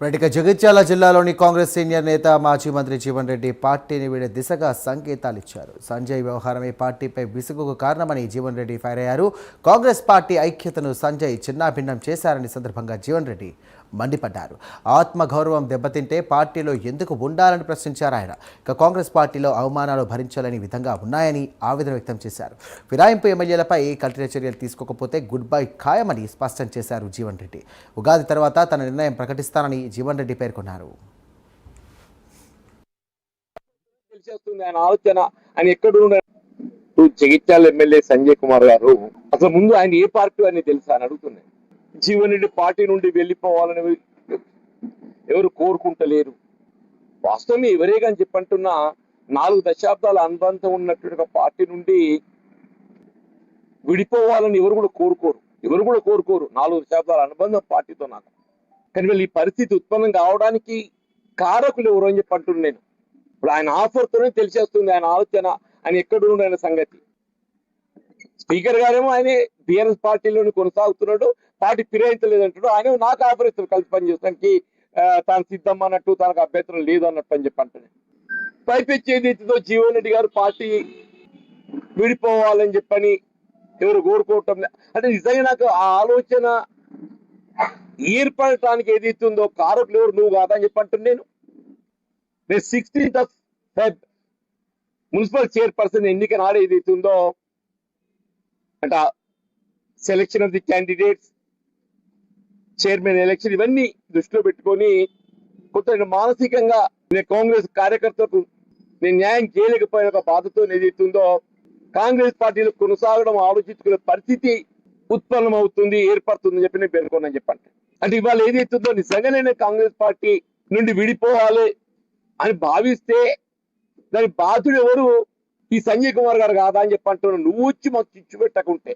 ఇక జగిత్యాల జిల్లాలోని కాంగ్రెస్ సీనియర్ నేత మాజీ మంత్రి జీవన్ రెడ్డి పార్టీని వీడే దిశగా సంకేతాలు ఇచ్చారు. సంజయ్ వ్యవహారమే పార్టీపై విసుగుకు కారణమని జీవన్ రెడ్డి ఫైర్ అయ్యారు. కాంగ్రెస్ పార్టీ ఐక్యతను సంజయ్ చిన్నాభిన్నం చేశారని సందర్భంగా జీవన్ రెడ్డి మండిపడ్డారు. ఆత్మగౌరవం దెబ్బతింటే పార్టీలో ఎందుకు ఉండాలని ప్రశ్నించారు ఆయన. ఇక కాంగ్రెస్ పార్టీలో అవమానాలు భరించలేని విధంగా ఉన్నాయని ఆవేదన వ్యక్తం చేశారు. ఫిరాయింపు ఎమ్మెల్యేలపై కఠిన చర్యలు తీసుకోకపోతే గుడ్ బై ఖాయమని స్పష్టం చేశారు జీవన్ రెడ్డి. ఉగాది తర్వాత తన నిర్ణయం ప్రకటిస్తానని జీవన్ రెడ్డి పేర్కొన్నారు. జగిత్యాల ఎమ్మెల్యే సంజయ్ కుమార్ గారు అసలు ముందు ఆయన ఏ పార్టీ అని తెలుసా అని అడుగుతున్నాయి. జీవన్ రెడ్డి పార్టీ నుండి వెళ్ళిపోవాలని ఎవరు కోరుకుంటలేరు. వాస్తవం ఎవరే కానీ చెప్పంటున్నా 4 దశాబ్దాల అనుబంధం ఉన్నటువంటి ఒక పార్టీ నుండి విడిపోవాలని ఎవరు కూడా కోరుకోరు. 4 దశాబ్దాల అనుబంధం పార్టీతో నాకు. కానీ వీళ్ళు ఈ పరిస్థితి ఉత్పన్నం కావడానికి కారకులు ఎవరు అని చెప్పంటున్నాను నేను. ఇప్పుడు ఆయన ఆఫర్తోనే తెలిసేస్తుంది ఆయన ఆలోచన, ఆయన ఎక్కడున్నాడు ఆయన సంగతి. స్పీకర్ గారేమో ఆయన బిఆర్ఎస్ పార్టీలోని కొనసాగుతున్నాడు, పార్టీ ఫిరాయించలేదంటాడు. ఆయన నాకు ఆఫర్ ఇస్తారు కలిసి పనిచేయడానికి, తాను సిద్ధం అన్నట్టు, తనకు అభ్యంతరం లేదు అన్నట్టు అని చెప్పంటున్నాను. పైపెచ్చేది జీవన్ రెడ్డి గారు పార్టీ విడిపోవాలని చెప్పని ఎవరు కోరుకోవటం అంటే నిజంగా నాకు ఆ ఆలోచన ఏర్పడటానికి ఏదైతుందో కారకులు ఎవరు నువ్వు కాదని చెప్పంటున్నాను. నేను 16th Feb మున్సిపల్ చైర్పర్సన్ ఎన్నిక నాడు ఏదైతుందో అంటే selection of the candidates, chairman election ఇవన్నీ దృష్టిలో పెట్టుకొని కొంత మానసికంగా నేను కాంగ్రెస్ కార్యకర్తలకు నేను న్యాయం చేయలేకపోయిన ఒక బాధతో ఏదైతుందో కాంగ్రెస్ పార్టీలో కొనసాగడం ఆలోచించుకునే పరిస్థితి ఉత్పన్నం అవుతుంది, ఏర్పడుతుందని చెప్పి నేను పేర్కొన్నాను చెప్పండి. అంటే ఇవాళ ఏదైతుందో నిజంగానే నేను కాంగ్రెస్ పార్టీ నుండి విడిపోవాలి అని భావిస్తే దాని బాధ్యుడు ఎవరు? ఈ సంజయ్ కుమార్ గారు కాదా అని చెప్పంటున్నాను. నువ్వు వచ్చి మాకు చిచ్చు పెట్టకుంటే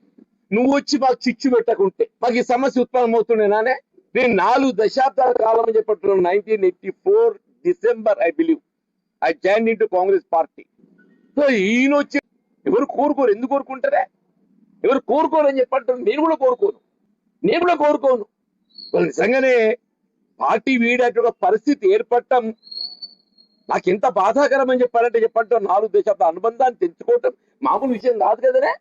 మాకు ఈ సమస్య ఉత్పన్నం అవుతుండేనానే. నేను 4 దశాబ్దాల కాలం అని చెప్పంటున్నాను. 1984 December I believe I joined into Congress party. So ఈయన వచ్చి ఎవరు కోరుకోరు, ఎందుకు కోరుకుంటారే? ఎవరు కోరుకోరు అని చెప్పంటున్నాను. నేను కూడా కోరుకోను. వాళ్ళు నిజంగానే పార్టీ వీడేట పరిస్థితి ఏర్పడటం నాకు ఎంత బాధాకరం అని చెప్పంటే 4 దశాబ్దాల అనుబంధాన్ని తెంచుకోవటం మామూలు విషయం కాదు కదనే.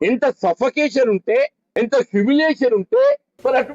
ఎంత సఫకేషన్ ఉంటే, ఎంత హ్యూమిలియేషన్ ఉంటే మరి అటు